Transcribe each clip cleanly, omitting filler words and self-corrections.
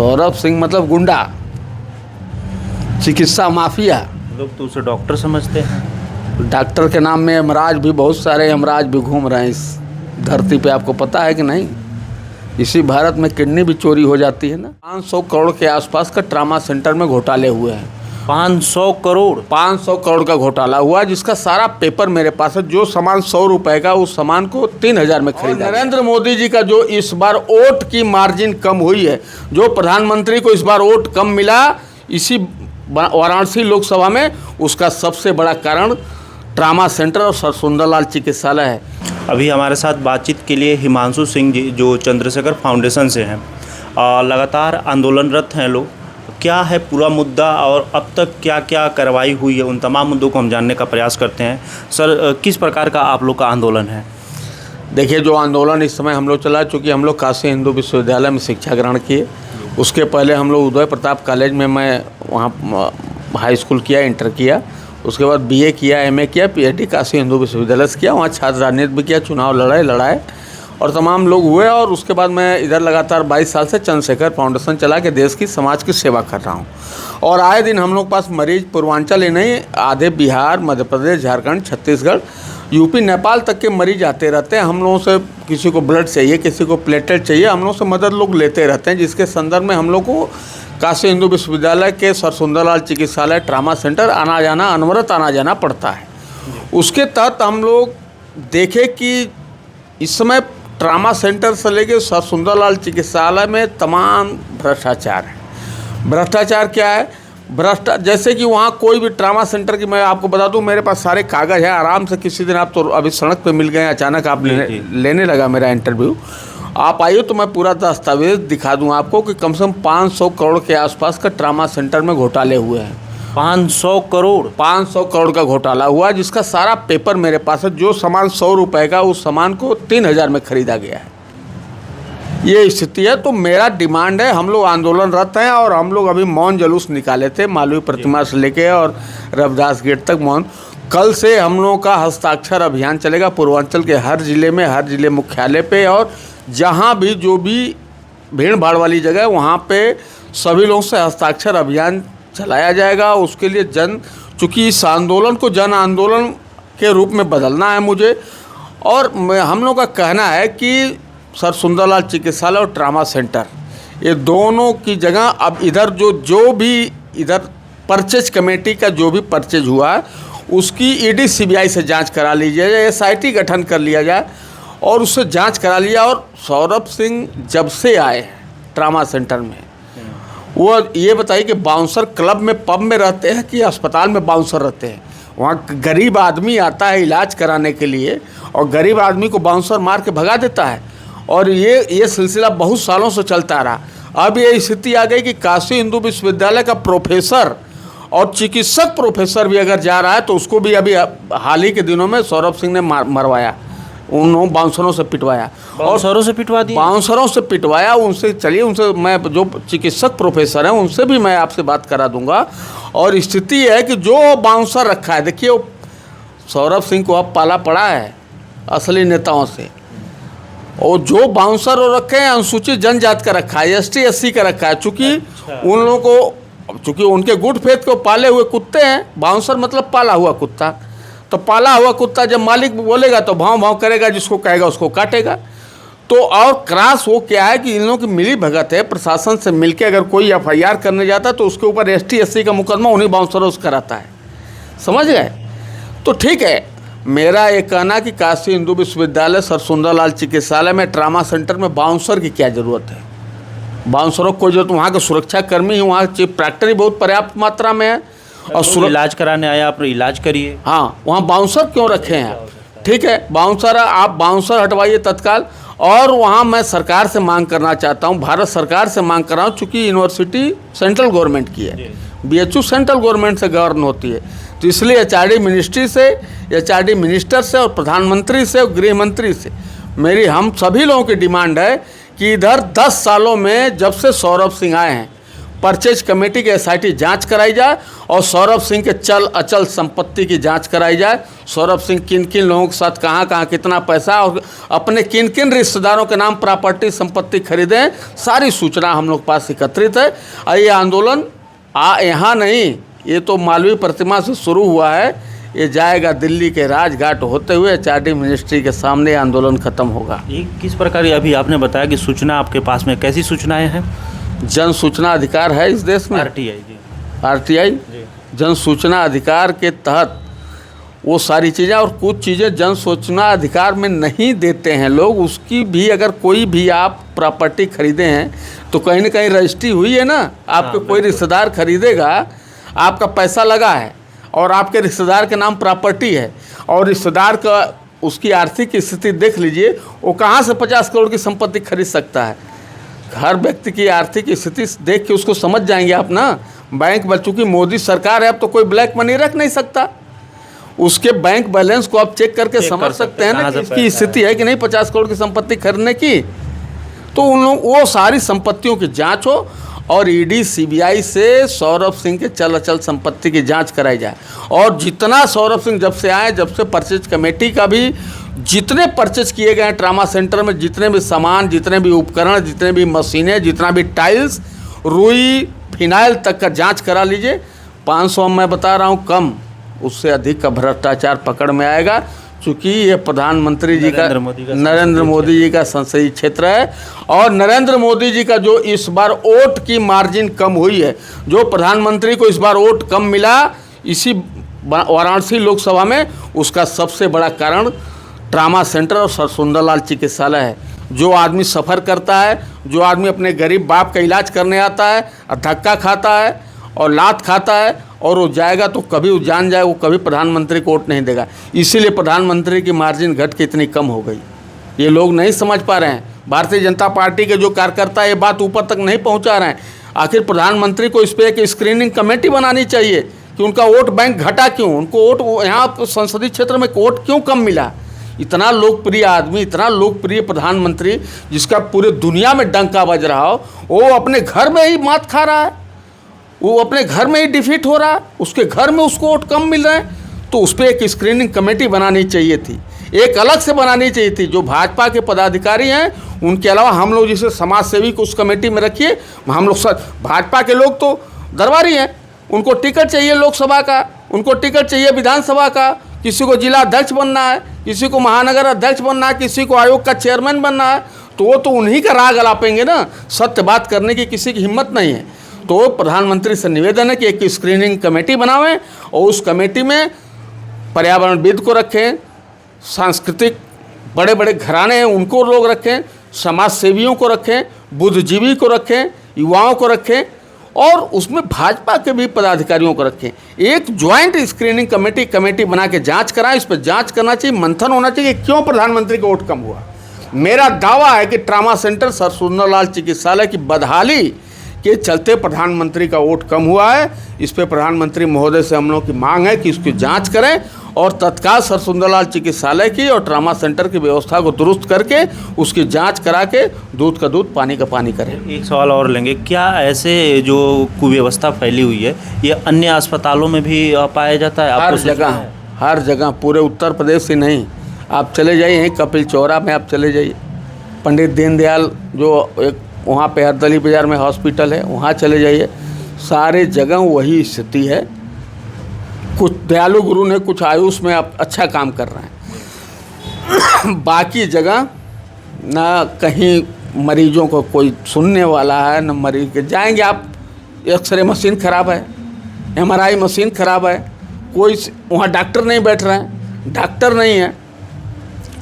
सौरभ सिंह मतलब गुंडा, चिकित्सा माफिया। लोग तो उसे डॉक्टर समझते हैं। डॉक्टर के नाम में यमराज भी, बहुत सारे यमराज भी घूम रहे हैं इस धरती पे, आपको पता है कि नहीं? इसी भारत में किडनी भी चोरी हो जाती है ना। 500 करोड़ के आसपास का ट्रामा सेंटर में घोटाले हुए हैं। 500 करोड़ का घोटाला हुआ, जिसका सारा पेपर मेरे पास है। जो सामान 100 रुपए का, उस सामान को 3000 में खरीदा। नरेंद्र मोदी जी का जो इस बार वोट की मार्जिन कम हुई है, जो प्रधानमंत्री को इस बार वोट कम मिला इसी वाराणसी लोकसभा में, उसका सबसे बड़ा कारण ट्रामा सेंटर और सर सुंदरलाल चिकित्सालय है। अभी हमारे साथ बातचीत के लिए हिमांशु सिंह जी, जो चंद्रशेखर फाउंडेशन से हैं, लगातार आंदोलनरत हैं लोग। क्या है पूरा मुद्दा और अब तक क्या क्या कार्रवाई हुई है, उन तमाम मुद्दों को हम जानने का प्रयास करते हैं। सर, किस प्रकार का आप लोग का आंदोलन है? देखिए, जो आंदोलन इस समय हम लोग चला, चूँकि हम लोग काशी हिंदू विश्वविद्यालय में शिक्षा ग्रहण किए, उसके पहले हम लोग उदय प्रताप कॉलेज में, मैं वहाँ हाई स्कूल किया, इंटर किया, उसके बाद बीए किया, एमए किया, पीएचडी काशी हिंदू विश्वविद्यालय से किया। वहाँ छात्र राजनीति भी किया, चुनाव लड़ाए और तमाम लोग हुए। और उसके बाद मैं इधर लगातार 22 साल से चंद्रशेखर फाउंडेशन चला के देश की समाज की सेवा कर रहा हूँ। और आए दिन हम लोग पास मरीज पूर्वांचल ही नहीं, आधे बिहार, मध्य प्रदेश, झारखंड, छत्तीसगढ़, यूपी, नेपाल तक के मरीज आते रहते हैं। हम लोगों से किसी को ब्लड चाहिए, किसी को प्लेटलेट चाहिए, हम लोग से मदद लोग लेते रहते हैं, जिसके संदर्भ में हम लोग को काशी हिंदू विश्वविद्यालय के सर सुंदरलाल चिकित्सालय ट्रामा सेंटर आना जाना, अनवरत आना जाना पड़ता है। उसके तहत हम लोग देखे कि इस समय ट्रामा सेंटर से लेके सर सुंदरलाल चिकित्सालय में तमाम भ्रष्टाचार है। भ्रष्टाचार क्या है? जैसे कि वहाँ कोई भी ट्रामा सेंटर की, मैं आपको बता दूं, मेरे पास सारे कागज़ है, आराम से किसी दिन आप तो अभी सड़क पे मिल गए, अचानक आप लेने लगा मेरा इंटरव्यू, आप आइए तो मैं पूरा दस्तावेज दिखा दूं आपको कि कम से कम 500 करोड़ के आसपास का ट्रामा सेंटर में घोटाले हुए हैं। 500 करोड़ का घोटाला हुआ, जिसका सारा पेपर मेरे पास है। जो सामान 100 रुपए का, उस सामान को 3000 में खरीदा गया है। ये स्थिति है। तो मेरा डिमांड है, हम लोग आंदोलनरत हैं और हम लोग अभी मौन जुलूस निकाले थे, मालवीय प्रतिमा से लेके और रविदास गेट तक मौन। कल से हम लोगों का हस्ताक्षर अभियान चलेगा पूर्वांचल के हर जिले में, हर जिले मुख्यालय पे, और जहाँ भी जो भी भीड़ भाड़ वाली जगह है वहाँ पे सभी लोगों से हस्ताक्षर अभियान चलाया जाएगा। उसके लिए चूँकि इस आंदोलन को जन आंदोलन के रूप में बदलना है मुझे, और हम लोग का कहना है कि सर सुंदरलाल चिकित्सालय और ट्रामा सेंटर, ये दोनों की जगह अब इधर जो भी इधर परचेज कमेटी का जो भी परचेज हुआ है उसकी ईडी सीबीआई से जांच करा ली जाए, एसआईटी गठन कर लिया जाए और उससे जांच करा लिया। और सौरभ सिंह जब से आए ट्रामा सेंटर में, वो ये बताइए कि बाउंसर क्लब में, पब में रहते हैं कि अस्पताल में बाउंसर रहते हैं? वहाँ गरीब आदमी आता है इलाज कराने के लिए और गरीब आदमी को बाउंसर मार के भगा देता है। और ये सिलसिला बहुत सालों से चलता रहा। अब ये स्थिति आ गई कि काशी हिंदू विश्वविद्यालय का प्रोफेसर और चिकित्सक प्रोफेसर भी अगर जा रहा है तो उसको भी अभी हाल ही के दिनों में सौरभ सिंह ने मरवाया, उन बाउंसरों से पिटवाया और बाउंसरों से पिटवा दिया, बाउंसरों से पिटवाया। उनसे चलिए, उनसे मैं जो चिकित्सक प्रोफेसर हैं उनसे भी मैं आपसे बात करा दूंगा। और स्थिति है कि जो बाउंसर रखा है, देखिए सौरभ सिंह को अब पाला पड़ा है असली नेताओं से, और जो बाउंसर वो रखे हैं अनुसूचित जनजाति का रखा है, ST SC का रखा है। चूँकि उन लोगों को, चूँकि उनके गुड फेथ को पाले हुए कुत्ते हैं, बाउंसर मतलब पाला हुआ कुत्ता, तो पाला हुआ कुत्ता जब मालिक बोलेगा तो भाव भाव करेगा, जिसको कहेगा उसको काटेगा। तो और क्रास वो क्या है कि इन लोगों की मिली भगत है, प्रशासन से मिलके अगर कोई FIR करने जाता तो उसके ऊपर ST SC का मुकदमा उन्हीं बाउंसरों से कराता है, समझ गए? तो ठीक है, मेरा ये कहना कि काशी हिंदू विश्वविद्यालय सर सुंदरलाल चिकित्सालय में ट्रामा सेंटर में बाउंसर की क्या ज़रूरत है? बाउंसरों को जो, वहाँ के सुरक्षा कर्मी ही, वहाँ चीफ प्रैक्टर ही बहुत पर्याप्त मात्रा में है और इलाज कराने आया, आप इलाज करिए। हाँ, वहाँ बाउंसर क्यों रखे हैं? ठीक है, बाउंसर, आप बाउंसर हटवाइए तत्काल। और वहाँ मैं सरकार से मांग करना चाहता हूँ, भारत सरकार से मांग कर रहा हूँ, चूँकि यूनिवर्सिटी सेंट्रल गवर्नमेंट की है, BHU सेंट्रल गवर्नमेंट से गवर्न होती है, तो इसलिए HRD मिनिस्ट्री से, HRD मिनिस्टर से और प्रधानमंत्री से और गृह मंत्री से मेरी, हम सभी लोगों की डिमांड है कि इधर 10 सालों में जब से सौरभ सिंह आए हैं परचेज कमेटी की एसआईटी जांच कराई जाए और सौरभ सिंह के चल अचल संपत्ति की जांच कराई जाए। सौरभ सिंह किन किन लोगों के साथ कहाँ कहाँ कितना पैसा और अपने किन किन रिश्तेदारों के नाम प्रॉपर्टी संपत्ति खरीदे, सारी सूचना हम लोग पास एकत्रित है। और ये आंदोलन यहाँ नहीं, ये तो मालवीय प्रतिमा से शुरू हुआ है, ये जाएगा दिल्ली के राजघाट होते हुए HRD मिनिस्ट्री के सामने आंदोलन खत्म होगा। ये किस प्रकार, अभी आपने बताया कि सूचना आपके पास में, कैसी सूचनाएं हैं? जन सूचना अधिकार है इस देश में, RTI जन सूचना अधिकार के तहत वो सारी चीज़ें, और कुछ चीज़ें जन सूचना अधिकार में नहीं देते हैं लोग। उसकी भी अगर कोई भी आप प्रॉपर्टी खरीदे हैं तो कहीं ना कहीं रजिस्ट्री हुई है ना। आपके कोई रिश्तेदार खरीदेगा, आपका पैसा लगा है और आपके रिश्तेदार के नाम प्रॉपर्टी है, और रिश्तेदार का उसकी आर्थिक स्थिति देख लीजिए, वो कहाँ से 50 करोड़ की संपत्ति खरीद सकता है। हर व्यक्ति की आर्थिक स्थिति देख के उसको समझ जाएंगे आप ना। बैंक में चूँकि मोदी सरकार है, अब तो कोई ब्लैक मनी रख नहीं सकता, उसके बैंक बैलेंस को आप चेक करके समझ सकते हैं ना कि इसकी स्थिति है कि नहीं 50 करोड़ की संपत्ति खरीदने की। तो उन लोग वो सारी संपत्तियों की जांच हो और ED CBI से सौरभ सिंह के चल अचल संपत्ति की जांच कराई जाए। और जितना सौरभ सिंह जब से आए, जब से परचेज कमेटी का भी जितने परचेज किए गए हैं ट्रामा सेंटर में, जितने भी सामान, जितने भी उपकरण, जितने भी मशीनें, जितना भी टाइल्स, रुई, फिनाइल तक का जांच करा लीजिए। 500 मैं बता रहा हूँ कम, उससे अधिक का भ्रष्टाचार पकड़ में आएगा। चूँकि ये प्रधानमंत्री जी का, नरेंद्र मोदी जी का संसदीय क्षेत्र है, और नरेंद्र मोदी जी का जो इस बार वोट की मार्जिन कम हुई है, जो प्रधानमंत्री को इस बार वोट कम मिला इसी वाराणसी लोकसभा में, उसका सबसे बड़ा कारण ट्रामा सेंटर और सर सुंदरलाल चिकित्सालय है। जो आदमी सफ़र करता है, जो आदमी अपने गरीब बाप का इलाज करने आता है और धक्का खाता है और लात खाता है, और वो जाएगा तो कभी वो जान जाए, वो कभी प्रधानमंत्री को वोट नहीं देगा। इसीलिए प्रधानमंत्री की मार्जिन घट के इतनी कम हो गई। ये लोग नहीं समझ पा रहे हैं। भारतीय जनता पार्टी के जो कार्यकर्ता ये बात ऊपर तक नहीं पहुंचा रहे हैं। आखिर प्रधानमंत्री को इस पर एक स्क्रीनिंग कमेटी बनानी चाहिए कि उनका वोट बैंक घटा क्यों, उनको वोट यहाँ संसदीय क्षेत्र में वोट क्यों कम मिला। इतना लोकप्रिय आदमी, इतना लोकप्रिय प्रधानमंत्री जिसका पूरे दुनिया में डंका बज रहा हो, वो अपने घर में ही मात खा रहा है, वो अपने घर में ही डिफीट हो रहा है, उसके घर में उसको वोट कम मिल रहे हैं। तो उस पर एक स्क्रीनिंग कमेटी बनानी चाहिए थी, एक अलग से बनानी चाहिए थी। जो भाजपा के पदाधिकारी हैं उनके अलावा हम लोग जैसे समाज सेवी को उस कमेटी में रखिए। हम लोग भाजपा के लोग तो दरबारी हैं, उनको टिकट चाहिए लोकसभा का, उनको टिकट चाहिए विधानसभा का, किसी को जिला अध्यक्ष बनना है, किसी को महानगर अध्यक्ष बनना है, किसी को आयोग का चेयरमैन बनना है, तो वो तो उन्हीं का राग अलापेंगे ना। सत्य बात करने की किसी की हिम्मत नहीं है। तो प्रधानमंत्री से निवेदन है कि एक स्क्रीनिंग कमेटी बनावें और उस कमेटी में पर्यावरणविद को रखें, सांस्कृतिक बड़े बड़े घराने हैं उनको लोग रखें, समाज सेवियों को रखें, बुद्धिजीवी को रखें, युवाओं को रखें, और उसमें भाजपा के भी पदाधिकारियों को रखें। एक ज्वाइंट स्क्रीनिंग कमेटी बना के जांच कराएं। इस पर जांच करना चाहिए, मंथन होना चाहिए कि क्यों प्रधानमंत्री का वोट कम हुआ। मेरा दावा है कि ट्रामा सेंटर सर सुंदरलाल चिकित्सालय की बदहाली के चलते प्रधानमंत्री का वोट कम हुआ है। इस पर प्रधानमंत्री महोदय से हम लोग की मांग है कि इसकी जांच करें और तत्काल सर सुंदरलाल चिकित्सालय की और ट्रामा सेंटर की व्यवस्था को दुरुस्त करके उसकी जांच करा के दूध का दूध पानी का पानी करें। एक सवाल और लेंगे, क्या ऐसे जो कुव्यवस्था फैली हुई है ये अन्य अस्पतालों में भी पाया जाता है? हर जगह पूरे उत्तर प्रदेश से नहीं, आप चले जाइए कपिल चौरा में, आप चले जाइए पंडित दीनदयाल जो एक वहाँ पे हरदली बाज़ार में हॉस्पिटल है, वहाँ चले जाइए, सारे जगह वही स्थिति है। कुछ दयालु गुरु ने कुछ आयुष में आप अच्छा काम कर रहे हैं बाकी जगह ना कहीं मरीजों को कोई सुनने वाला है, न मरीज के जाएंगे आप, एक्सरे मशीन ख़राब है, MRI मशीन ख़राब है, कोई वहाँ डॉक्टर नहीं बैठ रहे हैं, डॉक्टर नहीं है।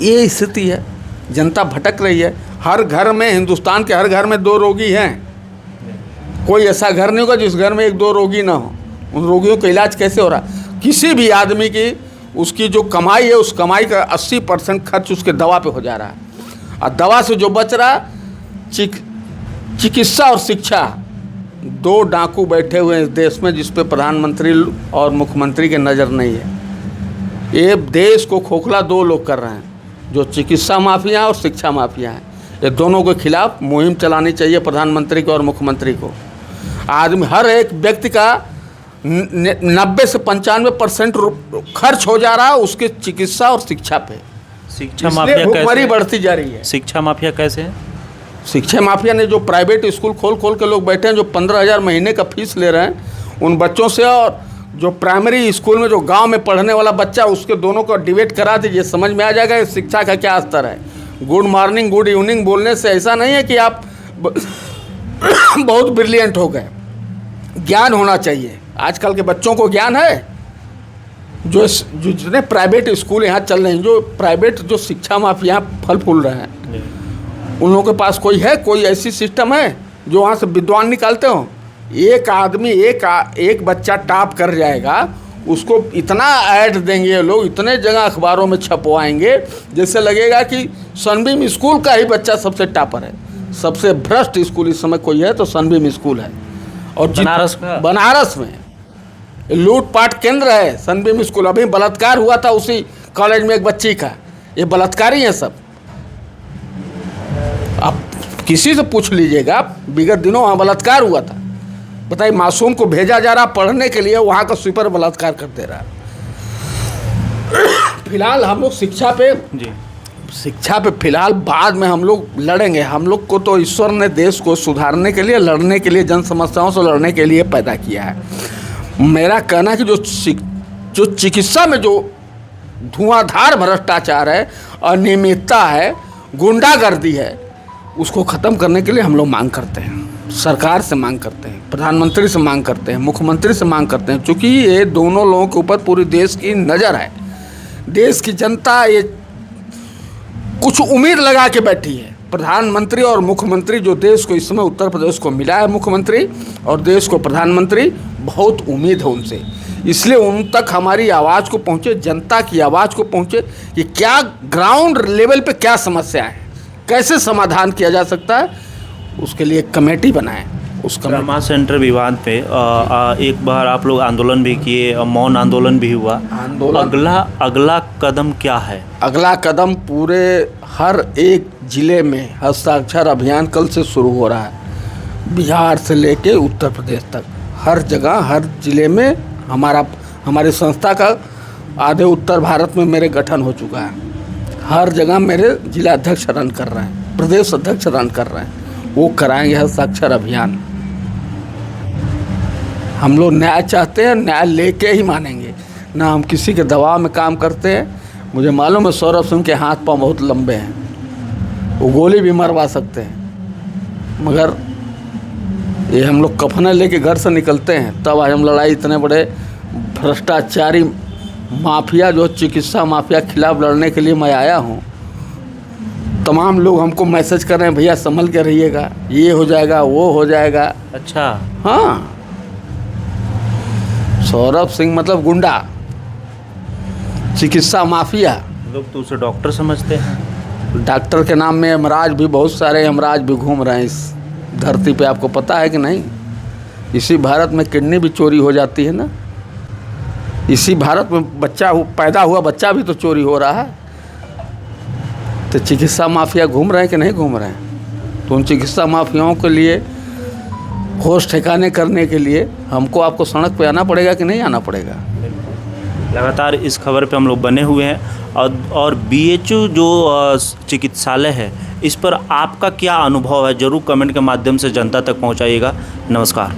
ये स्थिति है, जनता भटक रही है। हर घर में, हिंदुस्तान के हर घर में 2 रोगी हैं। कोई ऐसा घर नहीं होगा जिस घर में 1-2 रोगी ना हो। उन रोगियों का इलाज कैसे हो रहा है? किसी भी आदमी की उसकी जो कमाई है उस कमाई का 80% खर्च उसके दवा पे हो जा रहा है, और दवा से जो बच रहा चिकित्सा और शिक्षा, 2 डाकू बैठे हुए हैं इस देश में जिस पे प्रधानमंत्री और मुख्यमंत्री की नज़र नहीं है। ये देश को खोखला 2 लोग कर रहे हैं, जो चिकित्सा माफिया और शिक्षा माफिया हैं। ये दोनों के खिलाफ मुहिम चलानी चाहिए प्रधानमंत्री को और मुख्यमंत्री को। आदमी, हर एक व्यक्ति का 90 से 95% खर्च हो जा रहा है उसके चिकित्सा और शिक्षा पे। शिक्षा माफिया भुखमरी कैसे बढ़ती जा रही है। शिक्षा माफिया कैसे है? शिक्षा माफिया ने जो प्राइवेट स्कूल खोल के लोग बैठे हैं, जो 15,000 महीने का फीस ले रहे हैं उन बच्चों से, और जो प्राइमरी स्कूल में जो गांव में पढ़ने वाला बच्चा, उसके दोनों को डिबेट करा दीजिए, समझ में आ जाएगा शिक्षा का क्या स्तर है। गुड मॉर्निंग गुड इवनिंग बोलने से ऐसा नहीं है कि आप बहुत ब्रिलियंट हो गए। ज्ञान होना चाहिए। आजकल के बच्चों को ज्ञान है। जो जितने प्राइवेट स्कूल यहाँ चल रहे हैं, जो प्राइवेट जो शिक्षा माफिया फल फूल रहे हैं, उन लोगों के पास कोई ऐसी सिस्टम है जो वहाँ से विद्वान निकालते हो? एक आदमी एक बच्चा टॉप कर जाएगा, उसको इतना ऐड देंगे ये लोग, इतने जगह अखबारों में छपवाएंगे, जैसे लगेगा कि सनबीम स्कूल का ही बच्चा सबसे टॉपर है। सबसे भ्रष्ट स्कूल इस समय कोई है तो सनबीम स्कूल है। और बनारस में लूटपाट केंद्र है सनबीम स्कूल। अभी बलात्कार हुआ था उसी कॉलेज में एक बच्ची का। ये बलात्कारी है सब। आप किसी से पूछ लीजिएगा, विगत दिनों वहाँ बलात्कार हुआ था। बताइए, मासूम को भेजा जा रहा पढ़ने के लिए, वहाँ का स्वीपर बलात्कार कर दे रहा। फिलहाल हम लोग शिक्षा पे फिलहाल बाद में हम लोग लड़ेंगे। हम लोग को तो ईश्वर ने देश को सुधारने के लिए, लड़ने के लिए, जन समस्याओं से लड़ने के लिए पैदा किया है। मेरा कहना है कि जो चिकित्सा में जो धुआंधार भ्रष्टाचार है, अनियमितता है, गुंडागर्दी है, उसको ख़त्म करने के लिए हम लोग मांग करते हैं। सरकार से मांग करते हैं, प्रधानमंत्री से मांग करते हैं, मुख्यमंत्री से मांग करते हैं, क्योंकि ये दोनों लोगों के ऊपर पूरी देश की नज़र है। देश की जनता ये कुछ उम्मीद लगा के बैठी है। प्रधानमंत्री और मुख्यमंत्री, जो देश को इस समय उत्तर प्रदेश को मिला है मुख्यमंत्री और देश को प्रधानमंत्री, बहुत उम्मीद है उनसे। इसलिए उन तक हमारी आवाज़ को पहुँचे, जनता की आवाज़ को पहुँचे कि क्या ग्राउंड लेवल पे क्या समस्या है, कैसे समाधान किया जा सकता है, उसके लिए कमेटी बनाएं। उस ट्रामा सेंटर विवाद पे एक बार आप लोग आंदोलन भी किए, मौन आंदोलन भी हुआ। अगला कदम क्या है? अगला कदम पूरे हर एक ज़िले में हस्ताक्षर अभियान कल से शुरू हो रहा है। बिहार से लेके उत्तर प्रदेश तक हर जगह, हर ज़िले में हमारी संस्था का आधे उत्तर भारत में मेरे गठन हो चुका है। हर जगह मेरे जिला अध्यक्ष रन कर रहे हैं, प्रदेश अध्यक्ष रन कर रहे हैं। वो कराएंगे हस्ताक्षर अभियान। हम लोग न्याय चाहते हैं, न्याय लेके ही मानेंगे ना। हम किसी के दबाव में काम करते हैं। मुझे मालूम है सौरभ सिंह के हाथ पांव बहुत लंबे हैं, वो गोली भी मरवा सकते हैं, मगर ये हम लोग कफन लेके घर से निकलते हैं। तब आज हम लड़ाई इतने बड़े भ्रष्टाचारी माफिया, जो चिकित्सा माफिया खिलाफ लड़ने के लिए मैं आया हूँ। तमाम लोग हमको मैसेज कर रहे हैं, भैया संभल के रहिएगा, ये हो जाएगा, वो हो जाएगा। अच्छा, हाँ, सौरभ सिंह मतलब गुंडा, चिकित्सा माफिया। लोग तो उसे डॉक्टर समझते हैं। डॉक्टर के नाम में यमराज भी, बहुत सारे यमराज भी घूम रहे हैं इस धरती पे। आपको पता है कि नहीं? इसी भारत में किडनी भी चोरी हो जाती है ना। इसी भारत में पैदा हुआ बच्चा भी तो चोरी हो रहा है। तो चिकित्सा माफिया घूम रहे हैं कि नहीं घूम रहे हैं? तो उन चिकित्सा माफियाओं के लिए होश ठिकाने करने के लिए हमको आपको सड़क पे आना पड़ेगा कि नहीं आना पड़ेगा? लगातार इस खबर पे हम लोग बने हुए हैं। और BHU जो चिकित्सालय है, इस पर आपका क्या अनुभव है, ज़रूर कमेंट के माध्यम से जनता तक पहुंचाइएगा। नमस्कार।